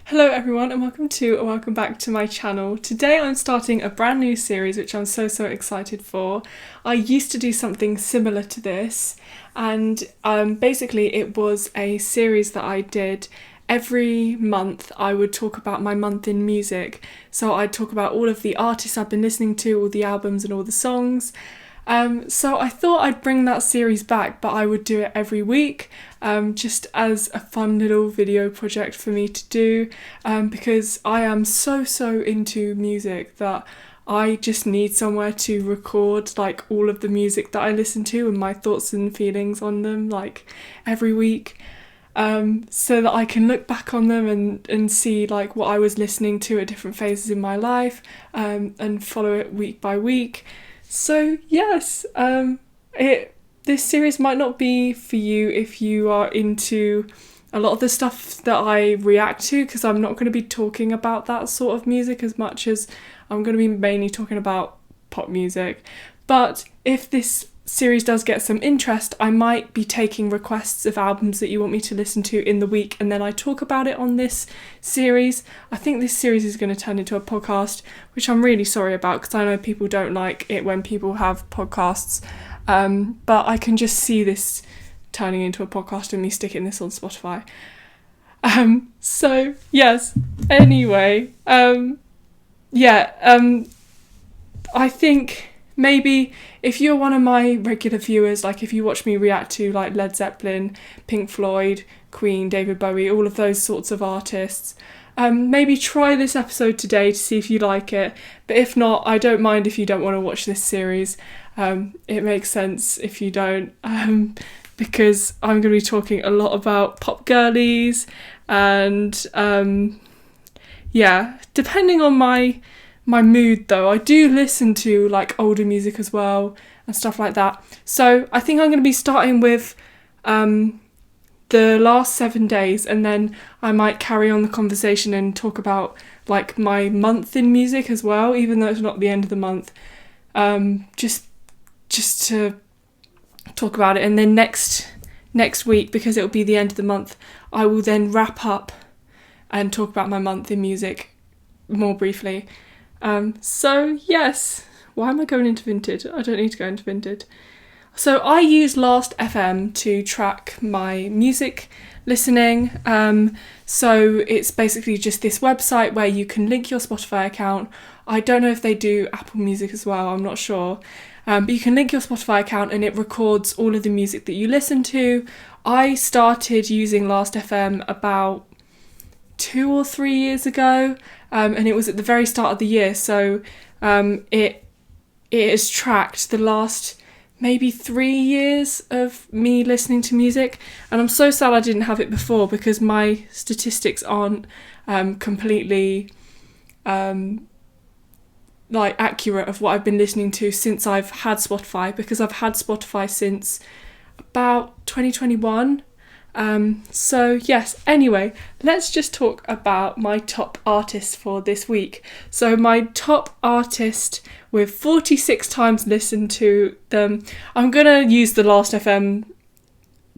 Hello everyone and welcome back to my channel. Today I'm starting a brand new series which I'm so excited for. I used to do something similar to this and basically it was a series that I did. Every month I would talk about my month in music. So I'd talk about all of the artists I've been listening to, all the albums and all the songs. So I thought I'd bring that series back, but I would do it every week, just as a fun little video project for me to do, because I am so into music that I just need somewhere to record like all of the music that I listen to and my thoughts and feelings on them like every week. So that I can look back on them and see like what I was listening to at different phases in my life, and follow it week by week. So yes, this series might not be for you if you are into a lot of the stuff that I react to, because I'm not going to be talking about that sort of music as much as I'm going to be mainly talking about pop music. But if this series does get some interest, I might be taking requests of albums that you want me to listen to in the week, and then I talk about it on this series. I think this series is going to turn into a podcast, which I'm really sorry about because I know people don't like it when people have podcasts, but I can just see this turning into a podcast and me sticking this on Spotify. So yes, anyway, I think maybe if you're one of my regular viewers, like if you watch me react to like Led Zeppelin, Pink Floyd, Queen, David Bowie, all of those sorts of artists, maybe try this episode today to see if you like it. But if not, I don't mind if you don't want to watch this series. It makes sense if you don't, because I'm going to be talking a lot about pop girlies and depending on my mood though, I do listen to like older music as well and stuff like that. So I think I'm going to be starting with the last 7 days, and then I might carry on the conversation and talk about like my month in music as well, even though it's not the end of the month. Just to talk about it, and then next week, because it'll be the end of the month, I will then wrap up and talk about my month in music more briefly. So yes, why am I going into Vinted? I don't need to go into Vinted. So I use Last FM to track my music listening. So it's basically just this website where you can link your Spotify account. I don't know if they do Apple Music as well, I'm not sure. But you can link your Spotify account and it records all of the music that you listen to. I started using Last FM about 2 or 3 years ago, and it was at the very start of the year, so it has tracked the last maybe 3 years of me listening to music, and I'm so sad I didn't have it before because my statistics aren't completely like accurate of what I've been listening to since I've had Spotify, because I've had Spotify since about 2021. So yes, anyway, let's just talk about my top artists for this week. So my top artist with 46 times listened to them, I'm gonna use the Last FM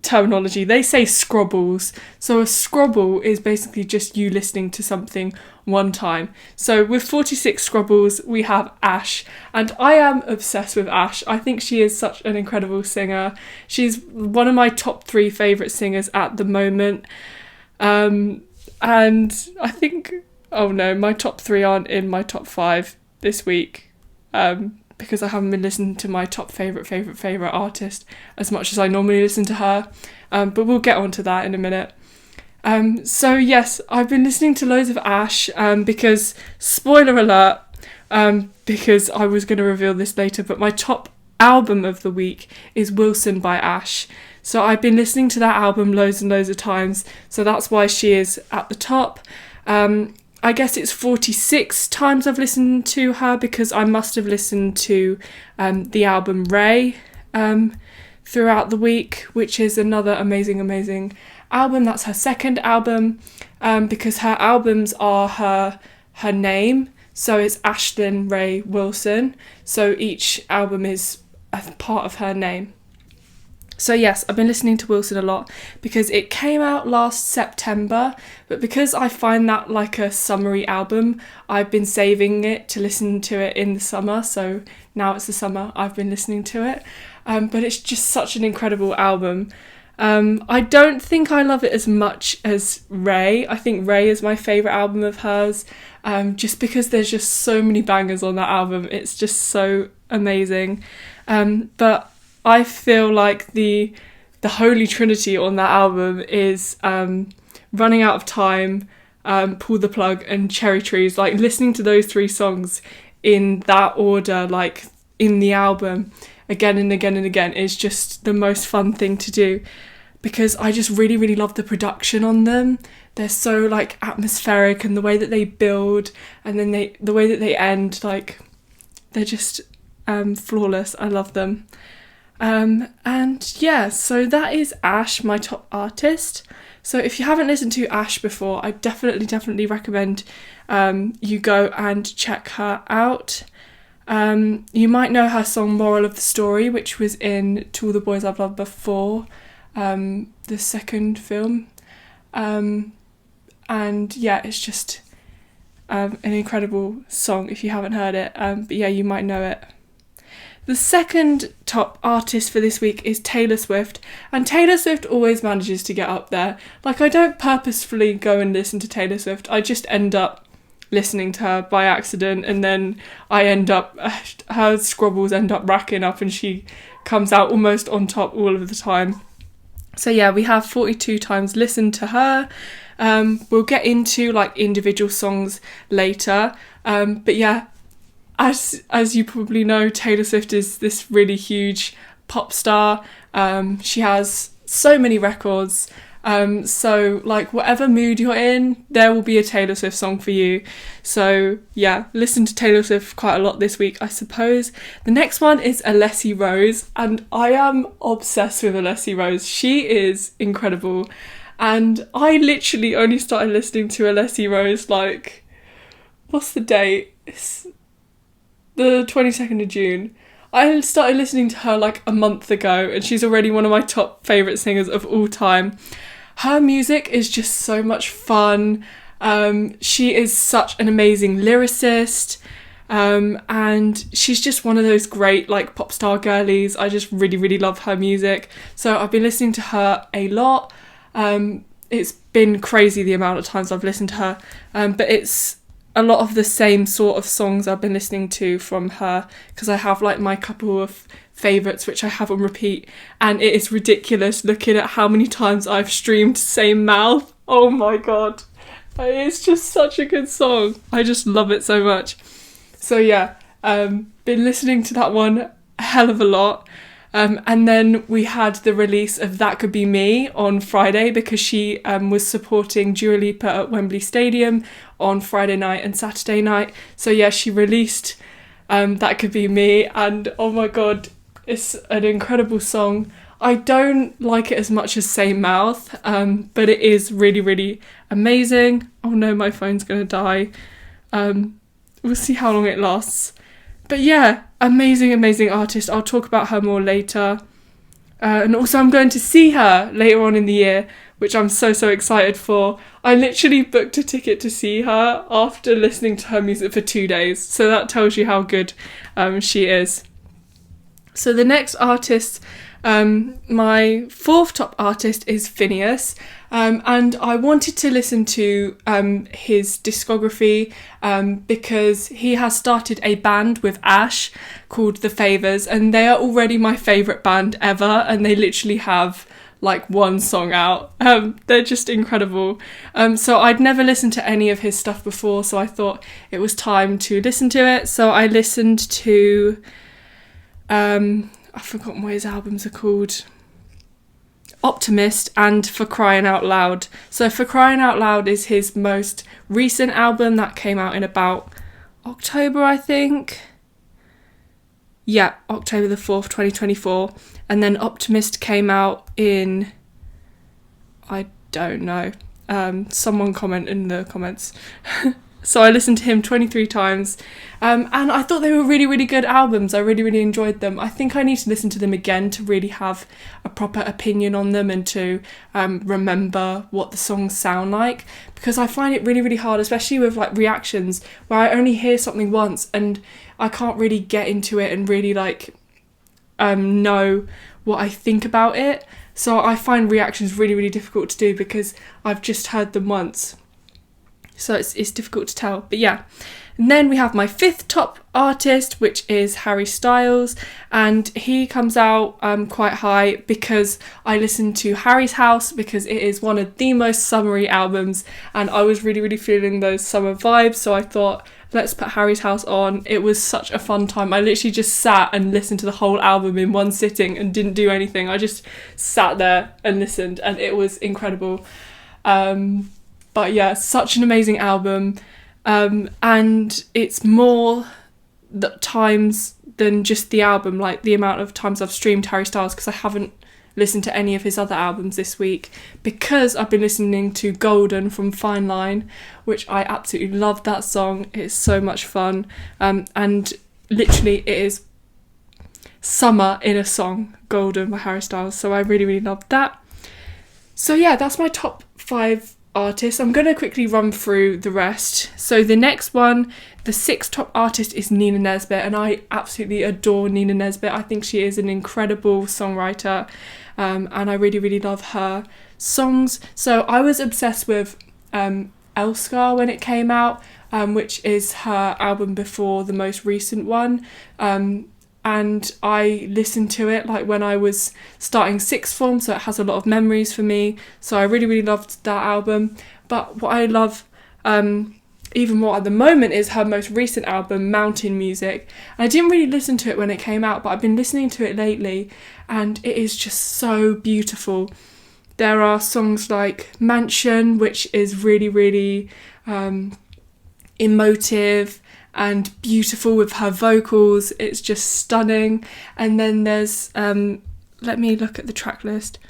terminology. They say scrobbles. So a scrobble is basically just you listening to something one time. So with 46 scrobbles, we have Ash, and I am obsessed with Ash. I think she is such an incredible singer. She's one of my top 3 favourite singers at the moment. And I think, oh no, my top 3 aren't in my top 5 this week, because I haven't been listening to my top favourite artist as much as I normally listen to her. But we'll get on to that in a minute. So yes, I've been listening to loads of Ash, because, spoiler alert, because I was going to reveal this later, but my top album of the week is Wilson by Ash. So I've been listening to that album loads and loads of times, so that's why she is at the top. I guess it's 46 times I've listened to her, because I must have listened to the album Ray throughout the week, which is another amazing album. That's her second album, because her albums are her name, so it's Ashlyn Ray Wilson, so each album is a part of her name. So yes, I've been listening to Wilson a lot because it came out last September, but because I find that like a summery album, I've been saving it to listen to it in the summer. So now it's the summer, I've been listening to it. But it's just such an incredible album. I don't think I love it as much as Ray. I think Ray is my favourite album of hers, just because there's just so many bangers on that album. It's just so amazing. But I feel like the holy trinity on that album is Running Out of Time, Pull the Plug and Cherry Trees. Like listening to those three songs in that order, like in the album again and again and again, is just the most fun thing to do, because I just really, really love the production on them. They're so like atmospheric, and the way that they build and then the way that they end, like they're just flawless. I love them. And yeah, so that is Ash, my top artist. So if you haven't listened to Ash before, I definitely recommend you go and check her out. You might know her song Moral of the Story, which was in To All the Boys I've Loved Before, the second film. And yeah, it's just an incredible song if you haven't heard it. But yeah, you might know it. The second top artist for this week is Taylor Swift, and Taylor Swift always manages to get up there. Like, I don't purposefully go and listen to Taylor Swift, I just end up listening to her by accident, and then her scrobbles end up racking up and she comes out almost on top all of the time. So yeah, we have 42 times listened to her. We'll get into like individual songs later, but yeah, as you probably know, Taylor Swift is this really huge pop star. She has so many records. So like whatever mood you're in, there will be a Taylor Swift song for you. So yeah, listen to Taylor Swift quite a lot this week, I suppose. The next one is Alessi Rose, and I am obsessed with Alessi Rose. She is incredible. And I literally only started listening to Alessi Rose like, what's the date? It's the 22nd of June. I started listening to her like a month ago, and she's already one of my top favourite singers of all time. Her music is just so much fun. She is such an amazing lyricist, and she's just one of those great like pop star girlies. I just really, really love her music. So I've been listening to her a lot. It's been crazy the amount of times I've listened to her, but it's a lot of the same sort of songs I've been listening to from her, because I have like my couple of favourites which I have on repeat, and it is ridiculous looking at how many times I've streamed Same Mouth. Oh my god, it's just such a good song. I just love it so much. So yeah, been listening to that one a hell of a lot. And then we had the release of That Could Be Me on Friday, because she was supporting Dua Lipa at Wembley Stadium on Friday night and Saturday night. So yeah, she released That Could Be Me, and oh my god, it's an incredible song. I don't like it as much as Same Mouth, but it is really, really amazing. Oh no, my phone's gonna die. We'll see how long it lasts. But yeah, amazing, amazing artist. I'll talk about her more later. And also I'm going to see her later on in the year, which I'm so, so excited for. I literally booked a ticket to see her after listening to her music for 2 days. So that tells you how good she is. So the next artist, my fourth top artist, is Finneas. And I wanted to listen to his discography because he has started a band with Ash called The Favours, and they are already my favourite band ever, and they literally have like one song out. They're just incredible. So I'd never listened to any of his stuff before, so I thought it was time to listen to it. So I listened to I've forgotten what his albums are called. Optimist and For Crying Out Loud. So For Crying Out Loud is his most recent album that came out in about October, I think. Yeah, October the 4th, 2024. And then Optimist came out in, I don't know. Someone comment in the comments. So I listened to him 23 times, and I thought they were really, really good albums. I really, really enjoyed them. I think I need to listen to them again to really have a proper opinion on them and to remember what the songs sound like, because I find it really, really hard, especially with like reactions, where I only hear something once and I can't really get into it and really like know what I think about it. So I find reactions really, really difficult to do because I've just heard them once. So it's difficult to tell. But yeah. And then we have my fifth top artist, which is Harry Styles. And he comes out quite high because I listened to Harry's House because it is one of the most summery albums. And I was really, really feeling those summer vibes. So I thought, let's put Harry's House on. It was such a fun time. I literally just sat and listened to the whole album in one sitting and didn't do anything. I just sat there and listened and it was incredible. But yeah, such an amazing album. And it's more times than just the album, like the amount of times I've streamed Harry Styles, because I haven't listened to any of his other albums this week because I've been listening to Golden from Fine Line, which I absolutely love that song. It's so much fun. And literally it is summer in a song, Golden by Harry Styles. So I really, really loved that. So yeah, that's my top 5 artists. I'm going to quickly run through the rest. So the next one, the 6th top artist, is Nina Nesbitt, and I absolutely adore Nina Nesbitt. I think she is an incredible songwriter, and I really, really love her songs. So I was obsessed with Elscar when it came out, which is her album before the most recent one. And I listened to it like when I was starting sixth form, so it has a lot of memories for me. So I really, really loved that album. But what I love even more at the moment is her most recent album, Mountain Music. And I didn't really listen to it when it came out, but I've been listening to it lately and it is just so beautiful. There are songs like Mansion, which is really, really emotive and beautiful with her vocals. It's just stunning. And then there's let me look at the track list.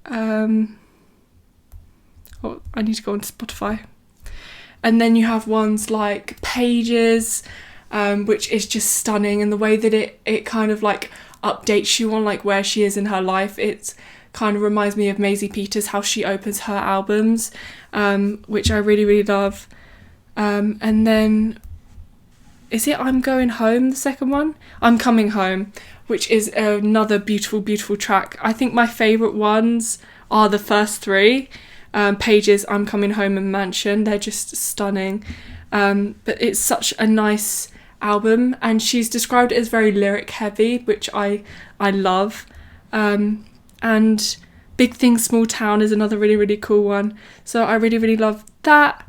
I need to go onto Spotify. And then you have ones like Pages, which is just stunning, and the way that it kind of like updates you on like where she is in her life. It's kind of reminds me of Maisie Peters, how she opens her albums, which I really, really love. And then, is it I'm Going Home, the second one? I'm Coming Home, which is another beautiful, beautiful track. I think my favourite ones are the first 3, Pages, I'm Coming Home and Mansion. They're just stunning. But it's such a nice album, and she's described it as very lyric heavy, which I love. And Big Thing Small Town is another really, really cool one. So I really, really love that.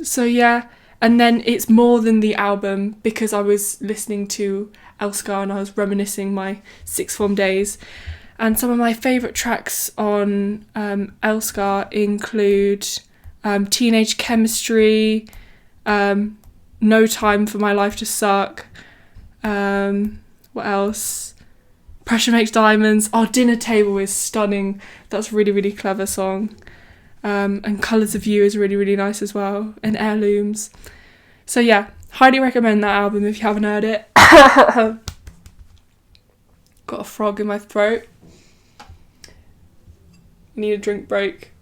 So yeah, and then it's more than the album because I was listening to Elscar and I was reminiscing my sixth form days. And some of my favourite tracks on Elscar include Teenage Chemistry, No Time for My Life to Suck, what else? Pressure Makes Diamonds. Oh, Dinner Table is stunning. That's a really, really clever song. And Colours of You is really, really nice as well, and Heirlooms. So yeah, highly recommend that album if you haven't heard it. Got a frog in my throat. Need a drink break.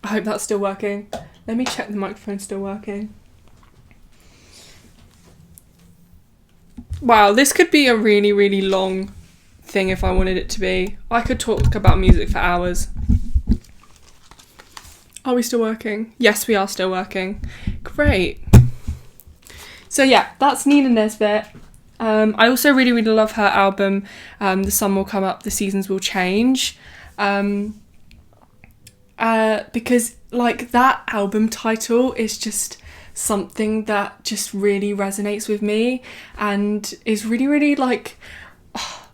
I hope that's still working. Let me check the microphone's still working. Wow, this could be a really, really long thing if I wanted it to be. I could talk about music for hours. Are we still working? Yes, we are still working. Great. So yeah, that's Nina Nesbitt. I also really, really love her album, The Sun Will Come Up, The Seasons Will Change. Because like that album title is just something that just really resonates with me and is really, really like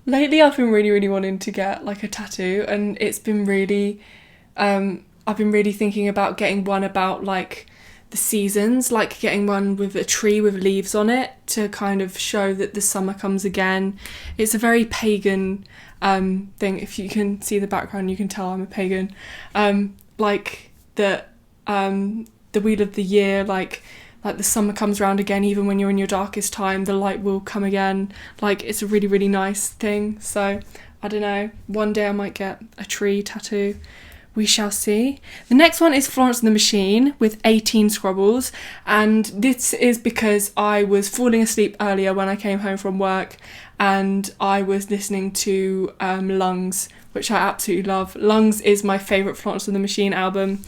lately I've been really, really wanting to get like a tattoo, and it's been really I've been really thinking about getting one about like the seasons, like getting one with a tree with leaves on it to kind of show that the summer comes again. It's a very pagan thing. If you can see the background, you can tell I'm a pagan. Like the wheel of the year, like the summer comes around again. Even when you're in your darkest time, the light will come again. Like, it's a really, really nice thing. So I don't know, one day I might get a tree tattoo. We shall see. The next one is Florence and the Machine with 18 Scrubbles, and this is because I was falling asleep earlier when I came home from work, and I was listening to Lungs, which I absolutely love. Lungs is my favourite Florence and the Machine album.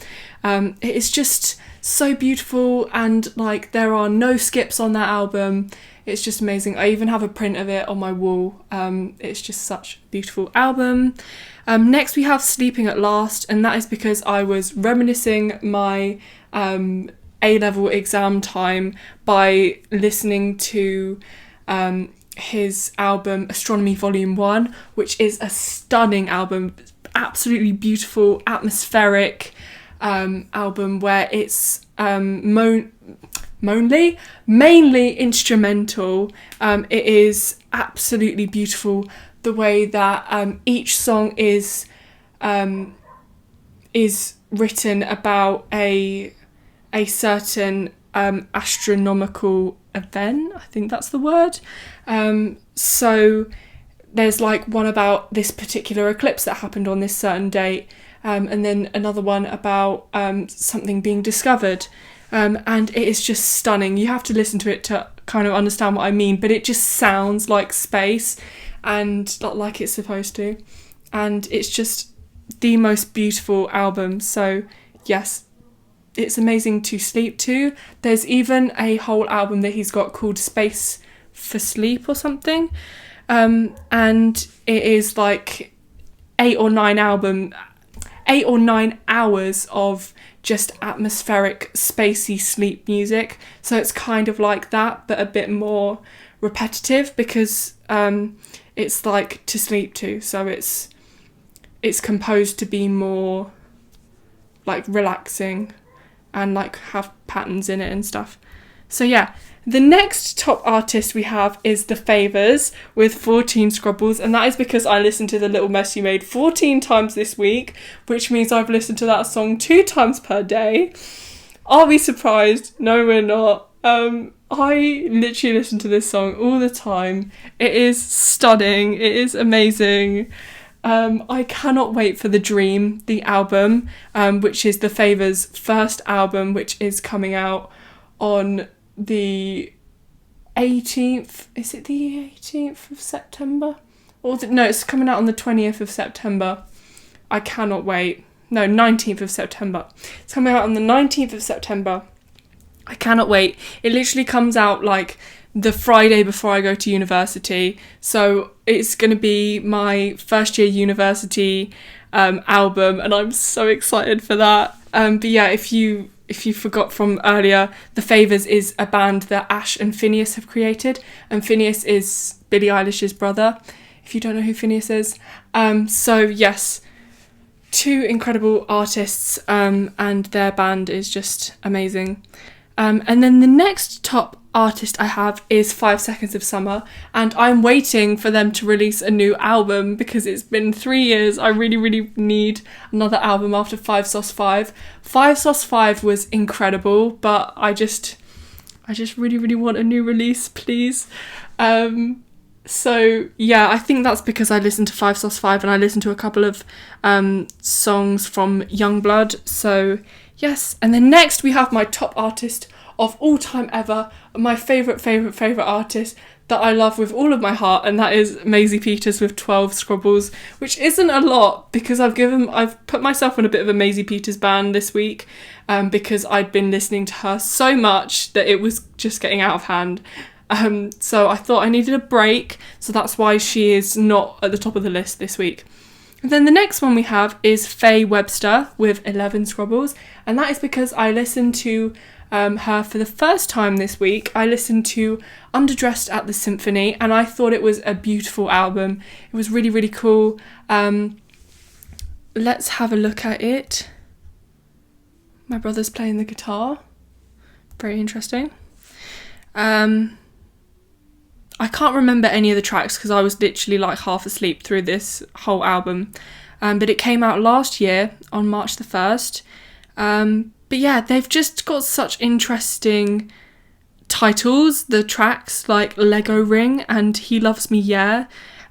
It is just so beautiful, and like there are no skips on that album. It's just amazing. I even have a print of it on my wall. It's just such a beautiful album. Next we have Sleeping at Last, and that is because I was reminiscing my A-level exam time by listening to his album Astronomy Volume 1, which is a stunning album, absolutely beautiful, atmospheric album where it's mainly instrumental. It is absolutely beautiful. The way that each song is written about a certain astronomical event. I think that's the word. So there's like one about this particular eclipse that happened on this certain date, and then another one about something being discovered. And it is just stunning. You have to listen to it to kind of understand what I mean, but it just sounds like space and like it's supposed to. And it's just the most beautiful album. So yes, it's amazing to sleep to. There's even a whole album that he's got called Space for Sleep or something. And it is like 8 or 9 hours of just atmospheric, spacey sleep music. So it's kind of like that, but a bit more repetitive because it's like to sleep to. So it's composed to be more like relaxing and like have patterns in it and stuff. So yeah, the next top artist we have is The Favours with 14 Scrubbles, and that is because I listened to The Little Mess You Made 14 times this week, which means I've listened to that song 2 times per day. Are we surprised? No, we're not. I literally listen to this song all the time. It is stunning. It is amazing. I cannot wait for The Dream, the album, which is The Favours' first album, which is coming out on the 18th. Is it the 18th of September? No, it's coming out on the 20th of September. I cannot wait. No, 19th of September. It's coming out on the 19th of September. I cannot wait. It literally comes out like the Friday before I go to university. So it's going to be my first year university album, and I'm so excited for that. But yeah, if you forgot from earlier, The Favours is a band that Ash and Phineas have created, and Phineas is Billie Eilish's brother, if you don't know who Phineas is. So yes, 2 incredible artists, and their band is just amazing. And then the next top artist I have is 5 Seconds of Summer, and I'm waiting for them to release a new album because it's been 3 years. I really, really need another album after 5 Sauce 5. 5 Sauce 5 was incredible, but I just really, really want a new release, please. So yeah, I think that's because I listened to 5 Sauce 5 and I listened to a couple of songs from Youngblood. So yes, and then next we have my top artist of all time ever, my favourite artist that I love with all of my heart, and that is Maisie Peters with 12 Scrubbles, which isn't a lot because I've put myself on a bit of a Maisie Peters ban this week, because I'd been listening to her so much that it was just getting out of hand. So I thought I needed a break, so that's why she is not at the top of the list this week. And then the next one we have is Faye Webster with 11 Scrubbles, and that is because I listened to her for the first time this week. I listened to Underdressed at the Symphony, and I thought it was a beautiful album. It was really, really cool. Let's have a look at it. My brother's playing the guitar. Very interesting. I can't remember any of the tracks because I was literally like half asleep through this whole album. But it came out last year on March the 1st. But yeah, they've just got such interesting titles, the tracks, like Lego Ring and He Loves Me Yeah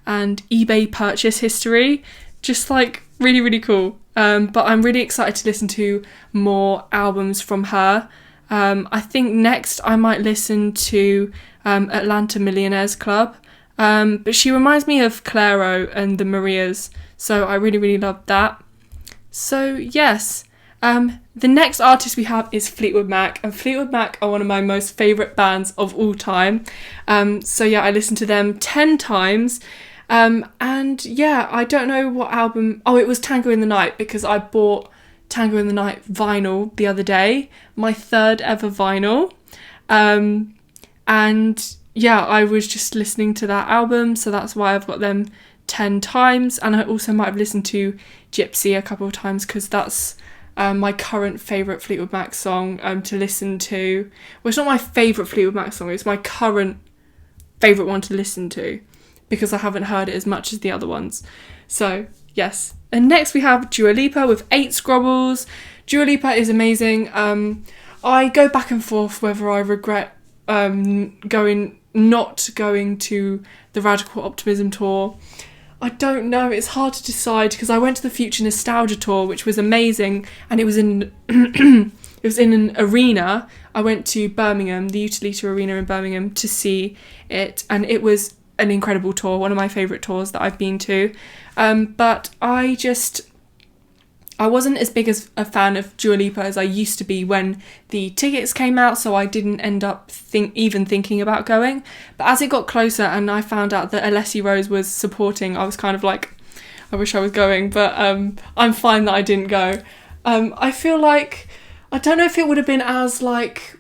and eBay Purchase History. Just like really, really cool. But I'm really excited to listen to more albums from her. I think next I might listen to Atlanta Millionaires Club. But she reminds me of Clairo and the Marias, so I really, really loved that. So yes, the next artist we have is Fleetwood Mac, and Fleetwood Mac are one of my most favourite bands of all time. So yeah, I listened to them 10 times. And yeah, I don't know what album. Oh, it was Tango in the Night, because I bought Tango in the Night vinyl the other day, my 3rd ever vinyl. And yeah, I was just listening to that album, so that's why I've got them 10 times. And I also might have listened to Gypsy a couple of times, because that's my current favourite Fleetwood Mac song to listen to. Well, it's not my favourite Fleetwood Mac song, it's my current favourite one to listen to, because I haven't heard it as much as the other ones. So yes. And next we have Dua Lipa with 8 Scrubbles. Dua Lipa is amazing. I go back and forth whether I regret not going to the Radical Optimism tour. I don't know, it's hard to decide, because I went to the Future Nostalgia tour, which was amazing, and it was in it was in an arena. I went to Birmingham, the Utilita Arena in Birmingham, to see it, and it was an incredible tour, one of my favourite tours that I've been to. But I wasn't as big as a fan of Dua Lipa as I used to be when the tickets came out, so I didn't end up even thinking about going. But as it got closer and I found out that Alessi Rose was supporting, I was kind of like, I wish I was going, but I'm fine that I didn't go. I feel like, I don't know if it would have been as like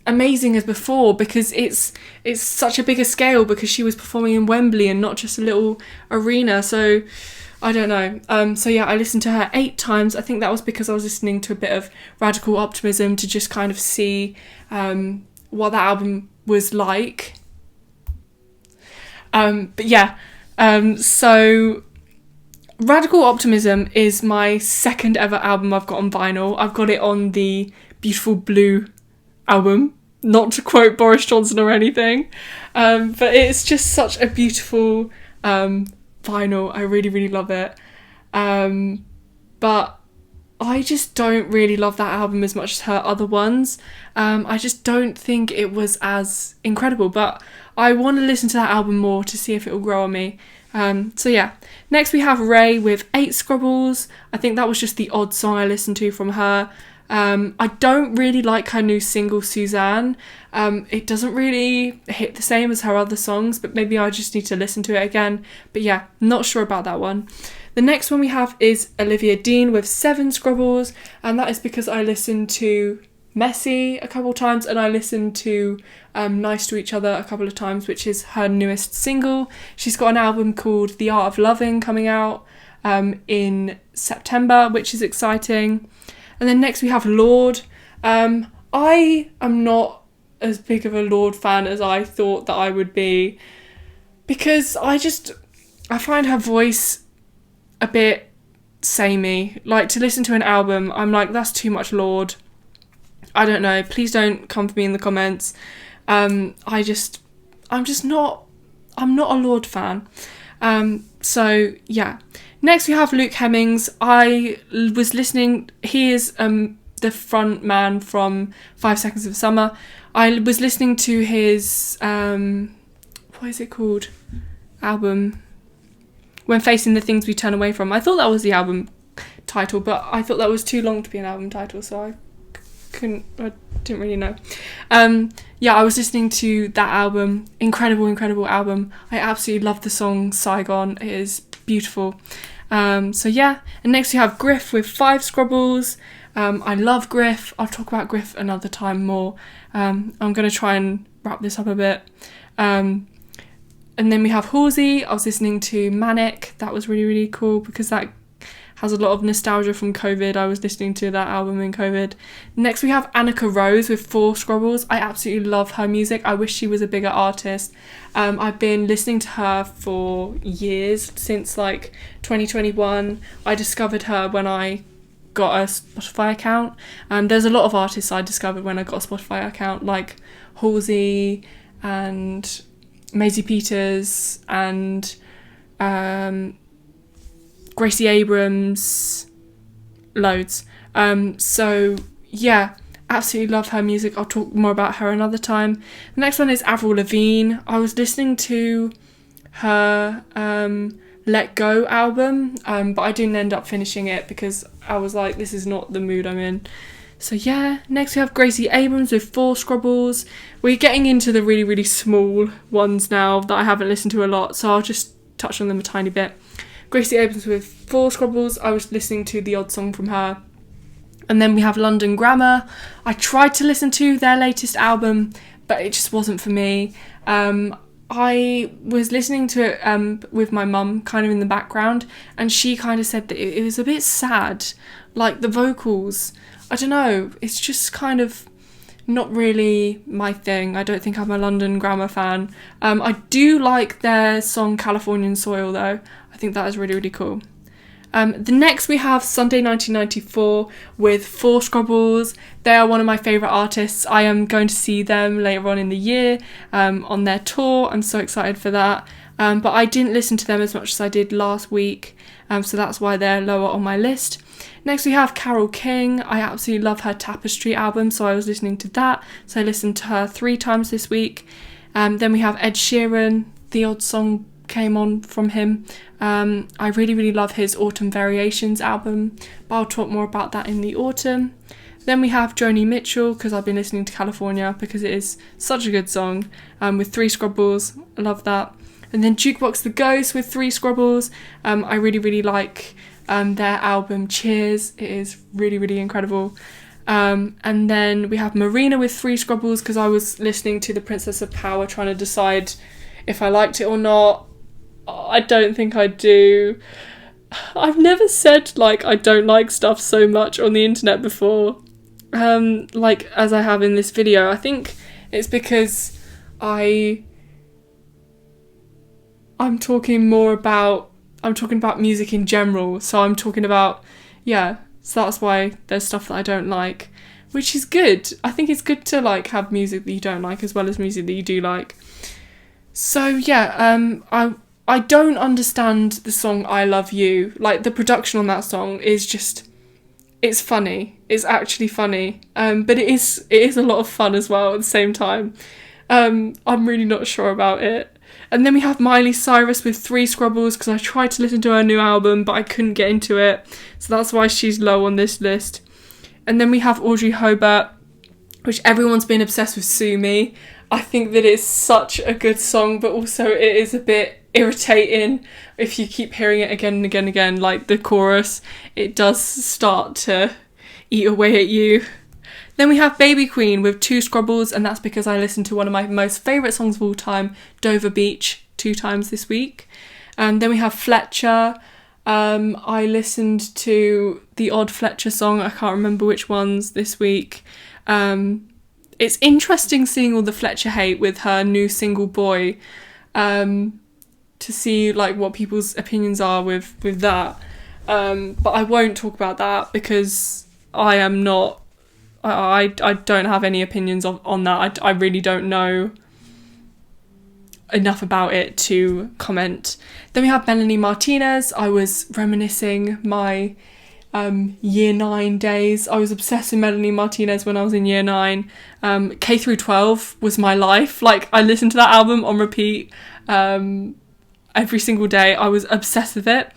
amazing as before, because it's such a bigger scale, because she was performing in Wembley and not just a little arena, so I don't know. So yeah, I listened to her 8 times. I think that was because I was listening to a bit of Radical Optimism to just kind of see what that album was like. But yeah, so Radical Optimism is my 2nd ever album I've got on vinyl. I've got it on the Beautiful Blue album, not to quote Boris Johnson or anything, but it's just such a beautiful vinyl. I really, really love it, but I just don't really love that album as much as her other ones. I just don't think it was as incredible, but I want to listen to that album more to see if it will grow on me. So yeah, next we have Ray with 8 Scrubbles. I think that was just the odd song I listened to from her. I don't really like her new single, Suzanne. It doesn't really hit the same as her other songs, but maybe I just need to listen to it again. But yeah, not sure about that one. The next one we have is Olivia Dean with 7 Scrubbles, and that is because I listened to Messy a couple times, and I listened to Nice to Each Other a couple of times, which is her newest single. She's got an album called The Art of Loving coming out in September, which is exciting. And then next we have Lorde. I am not as big of a Lorde fan as I thought that I would be, because I find her voice a bit samey. Like, to listen to an album, I'm like, that's too much Lorde. I don't know, please don't come for me in the comments. I'm not a Lorde fan. So yeah. Next we have Luke Hemmings. I was listening, he is the front man from 5 Seconds of Summer. I was listening to his, what is it called? Album, When Facing the Things We Turn Away From. I thought that was the album title, but I thought that was too long to be an album title, so I didn't really know. Yeah, I was listening to that album. Incredible album. I absolutely love the song Saigon. It is beautiful. So yeah, and next we have Griff with 5 Scrubbles. I love Griff. I'll talk about Griff another time more. I'm going to try and wrap this up a bit. And then we have Halsey. I was listening to Manic. That was really, really cool, because that has a lot of nostalgia from COVID. I was listening to that album in COVID. Next we have Annika Rose with Four Scrubbles. I absolutely love her music. I wish she was a bigger artist. I've been listening to her for years, since like 2021. I discovered her when I got a Spotify account. There's a lot of artists I discovered when I got a Spotify account, like Halsey and Maisie Peters and Gracie Abrams, loads. So yeah, absolutely love her music. I'll talk more about her another time. The next one is Avril Lavigne. I was listening to her Let Go album, but I didn't end up finishing it because I was like, this is not the mood I'm in. So yeah, next we have Gracie Abrams with Four Scrubbles. We're getting into the really, really small ones now that I haven't listened to a lot, so I'll just touch on them a tiny bit. Gracie Abrams with Four Scrubbles. I was listening to The Odd Song from her. And then we have London Grammar. I tried to listen to their latest album, but it just wasn't for me. I was listening to it with my mum kind of in the background, and she kind of said that it was a bit sad. Like the vocals, I don't know, it's just kind of not really my thing. I don't think I'm a London Grammar fan. I do like their song Californian Soil though. I think that is really, really cool. The next we have Sunday 1994 with Four Scrubbles. They are one of my favourite artists. I am going to see them later on in the year on their tour. I'm so excited for that. But I didn't listen to them as much as I did last week, so that's why they're lower on my list. Next we have Carole King. I absolutely love her Tapestry album, so I was listening to that. So I listened to her 3 times this week. Then we have Ed Sheeran. The Odd Song came on from him. I really, really love his Autumn Variations album, but I'll talk more about that in the autumn. Then we have Joni Mitchell, because I've been listening to California because it is such a good song, with Three Scrubbles. I love that. And then Jukebox the Ghost with Three Scrubbles. I really, really like their album Cheers. It is really, really incredible. And then we have Marina with Three Scrubbles, because I was listening to The Princess of Power trying to decide if I liked it or not. I don't think I do. I've never said like I don't like stuff so much on the internet before, like as I have in this video. I think it's because I'm talking about music in general, so I'm talking about, yeah, so that's why there's stuff that I don't like, which is good. I think it's good to like have music that you don't like as well as music that you do like. So yeah, I don't understand the song I Love You. Like, the production on that song is just, it's funny. It's actually funny. But it is a lot of fun as well at the same time. I'm really not sure about it. And then we have Miley Cyrus with Three Scrubbles, because I tried to listen to her new album, but I couldn't get into it. So that's why she's low on this list. And then we have Audrey Hobart, which everyone's been obsessed with Sue Me. I think that it's such a good song, but also it is a bit irritating if you keep hearing it again and again and again. Like the chorus, it does start to eat away at you. Then we have Baby Queen with Two Scrubbles, and that's because I listened to one of my most favourite songs of all time, Dover Beach, 2 times this week. Then we have Fletcher. I listened to the odd Fletcher song, I can't remember which ones, this week. It's interesting seeing all the Fletcher hate with her new single Boy, to see like what people's opinions are with that. But I won't talk about that because I don't have any opinions on that. I really don't know enough about it to comment. Then we have Melanie Martinez. I was reminiscing my year 9 days. I was obsessed with Melanie Martinez when I was in year 9. K through 12 was my life. Like, I listened to that album on repeat every single day. I was obsessed with it.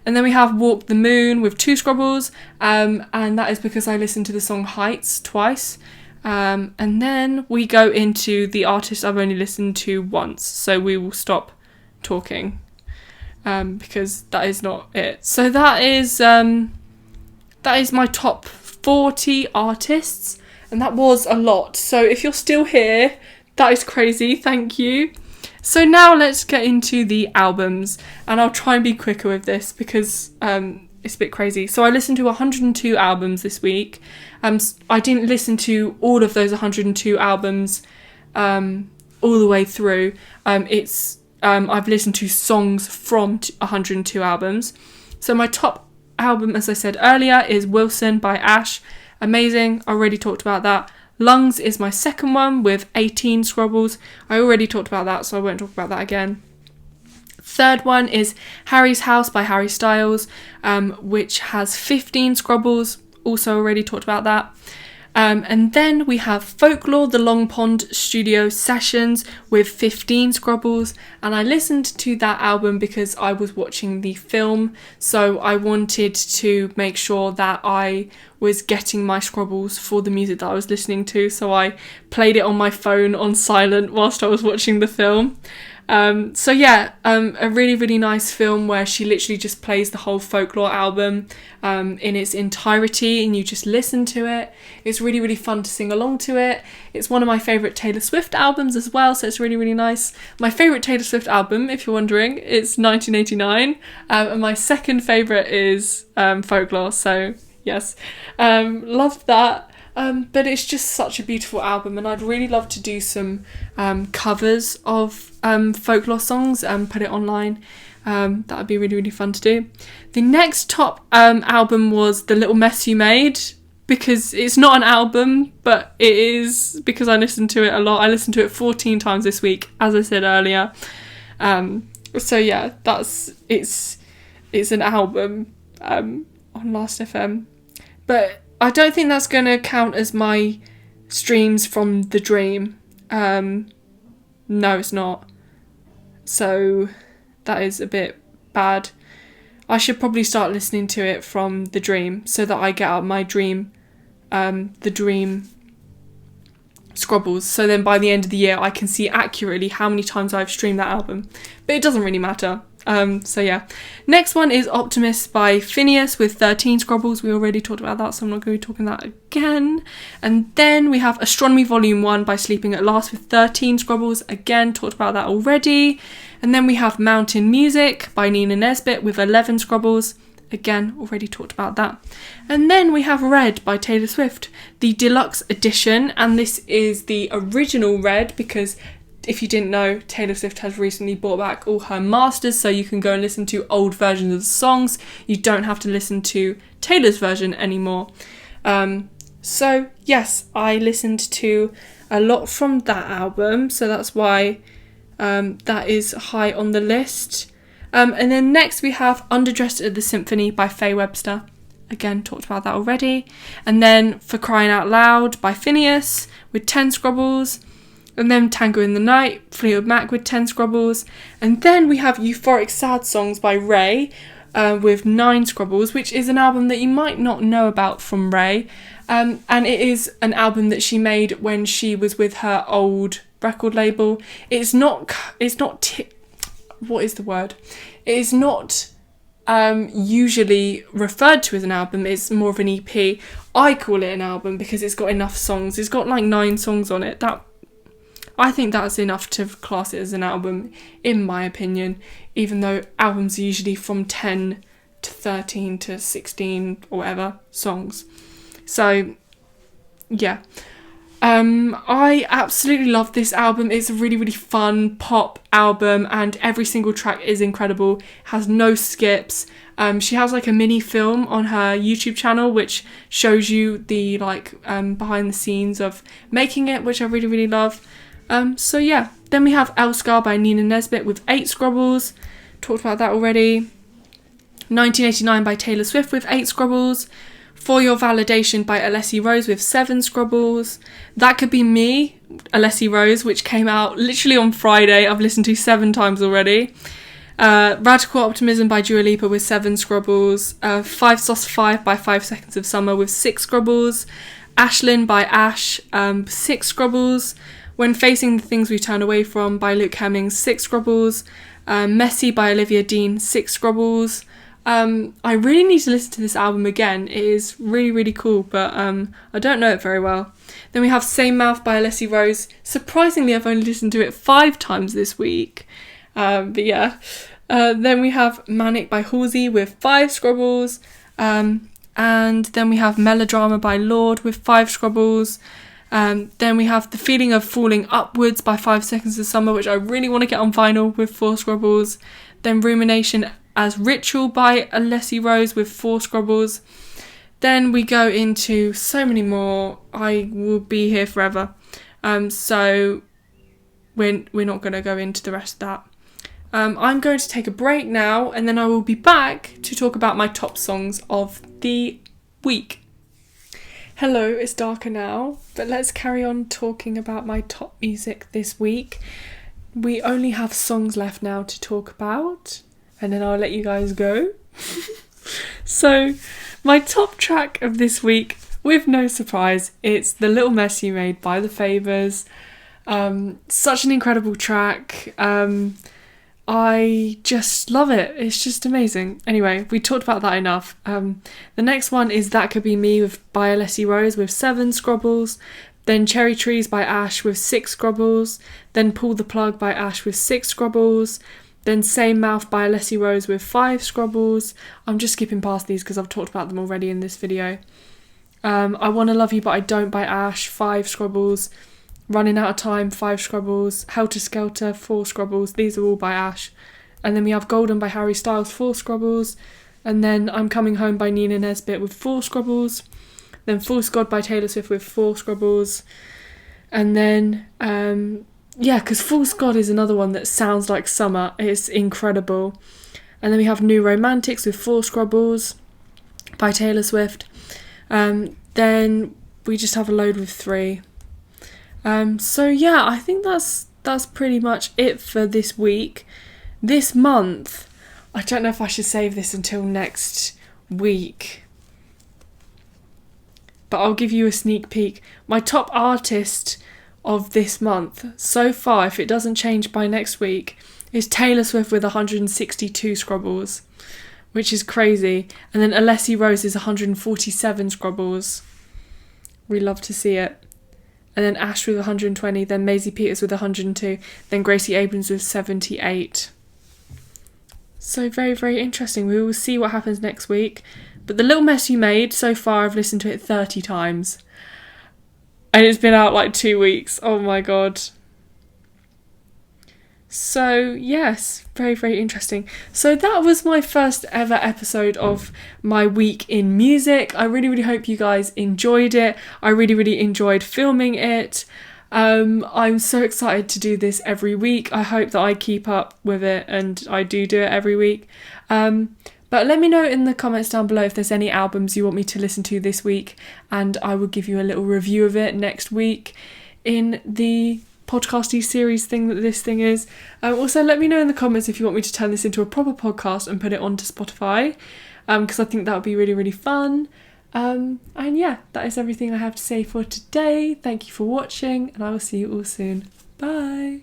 And then we have Walk the Moon with Two Scrubbles, and that is because I listened to the song Heights twice. And then we go into the artist I've only listened to once, so we will stop talking, because that is not it. So that is my top 40 artists, and that was a lot. So if you're still here, that is crazy, thank you. So now let's get into the albums, and I'll try and be quicker with this because it's a bit crazy. So I listened to 102 albums this week. I didn't listen to all of those 102 albums all the way through. I've listened to songs from 102 albums. So my top album, as I said earlier, is Wilson by Ash. Amazing. I already talked about that. Lungs is my second one with 18 Scrubbles. I already talked about that, so I won't talk about that again. Third one is Harry's House by Harry Styles, which has 15 Scrubbles. Also already talked about that. And then we have Folklore, the Long Pond Studio Sessions with 15 Scrubbles. And I listened to that album because I was watching the film. So I wanted to make sure that I was getting my Scrubbles for the music that I was listening to. So I played it on my phone on silent whilst I was watching the film. A really, really nice film where she literally just plays the whole Folklore album in its entirety and you just listen to it. It's really, really fun to sing along to it. It's one of my favourite Taylor Swift albums as well, so it's really, really nice. My favourite Taylor Swift album, if you're wondering, is 1989, and my second favourite is Folklore, so yes, love that. But it's just such a beautiful album, and I'd really love to do some covers of Folklore songs and put it online. That would be really, really fun to do. The next top album was The Little Mess You Made, because it's not an album, but it is because I listened to it a lot. I listened to it 14 times this week, as I said earlier. So yeah, it's an album on Last.fm, but I don't think that's going to count as my streams from The Dream. No, it's not. So that is a bit bad. I should probably start listening to it from The Dream so that I get out my dream, The Dream Scrubbles. So then by the end of the year I can see accurately how many times I've streamed that album. But it doesn't really matter. So yeah. Next one is Optimist by Phineas with 13 Scrubbles. We already talked about that, so I'm not going to be talking that again. And then we have Astronomy Volume 1 by Sleeping at Last with 13 Scrubbles. Again, talked about that already. And then we have Mountain Music by Nina Nesbitt with 11 Scrubbles. Again, already talked about that. And then we have Red by Taylor Swift, the deluxe edition. And this is the original Red because if you didn't know, Taylor Swift has recently brought back all her masters, so you can go and listen to old versions of the songs. You don't have to listen to Taylor's version anymore. So yes, I listened to a lot from that album, so that's why that is high on the list. And then next we have Underdressed at the Symphony by Faye Webster. Again, talked about that already. And then For Crying Out Loud by Phineas with 10 Scrubbles. And then Tango in the Night, Fleetwood Mac with 10 Scrubbles. And then we have Euphoric Sad Songs by Ray with 9 Scrubbles, which is an album that you might not know about from Ray. And it is an album that she made when she was with her old record label. It's not what is the word? It is not usually referred to as an album. It's more of an EP. I call it an album because it's got enough songs. It's got like 9 songs on it. I think that's enough to class it as an album, in my opinion, even though albums are usually from 10 to 13 to 16 or whatever songs. So, yeah. I absolutely love this album. It's a really, really fun pop album and every single track is incredible. Has no skips. She has like a mini film on her YouTube channel which shows you the behind the scenes of making it, which I really, really love. So yeah, then we have El Scar by Nina Nesbitt with 8 Scrubbles. Talked about that already. 1989 by Taylor Swift with 8 Scrubbles. For Your Validation by Alessi Rose with 7 Scrubbles. That Could Be Me, Alessi Rose, which came out literally on Friday. I've listened to 7 times already. Radical Optimism by Dua Lipa with 7 Scrubbles. 5 Sauce 5 by 5 Seconds of Summer with 6 Scrubbles. Ashlyn by Ash, 6 Scrubbles. When Facing the Things We Turn Away From by Luke Hemmings, 6 Scrubbles. Messy by Olivia Dean, 6 Scrubbles. I really need to listen to this album again. It is really, really cool, but I don't know it very well. Then we have Same Mouth by Alessi Rose. Surprisingly, I've only listened to it 5 times this week. But yeah. Then we have Manic by Halsey with 5 Scrubbles. And then we have Melodrama by Lorde with 5 Scrubbles. Then we have The Feeling of Falling Upwards by 5 Seconds of Summer, which I really want to get on vinyl, with 4 Scrubbles. Then Rumination as Ritual by Alessi Rose with 4 Scrubbles. Then we go into so many more. I will be here forever. So we're not going to go into the rest of that. I'm going to take a break now, and then I will be back to talk about my top songs of the week. Hello, it's darker now, but let's carry on talking about my top music this week. We only have songs left now to talk about, and then I'll let you guys go. So, my top track of this week, with no surprise, it's The Little Mess You Made by The Favours. Such an incredible track. I just love it. It's just amazing. Anyway, we talked about that enough. The next one is That Could Be Me by Alessi Rose with 7 Scrubbles. Then Cherry Trees by Ash with 6 Scrubbles. Then Pull the Plug by Ash with 6 Scrubbles. Then Same Mouth by Alessi Rose with 5 Scrubbles. I'm just skipping past these because I've talked about them already in this video. I Wanna Love You But I Don't by Ash, 5 Scrubbles. Running Out of Time, 5 Scrubbles. Helter Skelter, 4 Scrubbles. These are all by Ash. And then we have Golden by Harry Styles, 4 Scrubbles. And then I'm Coming Home by Nina Nesbitt with 4 Scrubbles. Then False God by Taylor Swift with 4 Scrubbles. And then, because False God is another one that sounds like summer. It's incredible. And then we have New Romantics with 4 Scrubbles by Taylor Swift. Then we just have a load with 3. I think that's pretty much it for this week. This month, I don't know if I should save this until next week, but I'll give you a sneak peek. My top artist of this month so far, if it doesn't change by next week, is Taylor Swift with 162 Scrubbles, which is crazy. And then Alessi Rose is 147 Scrubbles. We love to see it. And then Ash with 120, then Maisie Peters with 102, then Gracie Abrams with 78. So very, very interesting. We will see what happens next week. But The Little Mess You Made, so far I've listened to it 30 times. And it's been out like 2 weeks. Oh my god. So yes, very, very interesting. So that was my first ever episode of my week in music. I really, really hope you guys enjoyed it. I really, really enjoyed filming it. I'm so excited to do this every week. I hope that I keep up with it and I do it every week. But let me know in the comments down below if there's any albums you want me to listen to this week, and I will give you a little review of it next week in the podcasty series thing that this thing is. Also, let me know in the comments if you want me to turn this into a proper podcast and put it onto Spotify, because I think that would be really, really fun. And yeah, that is everything I have to say for today. Thank you for watching, and I will see you all soon. Bye.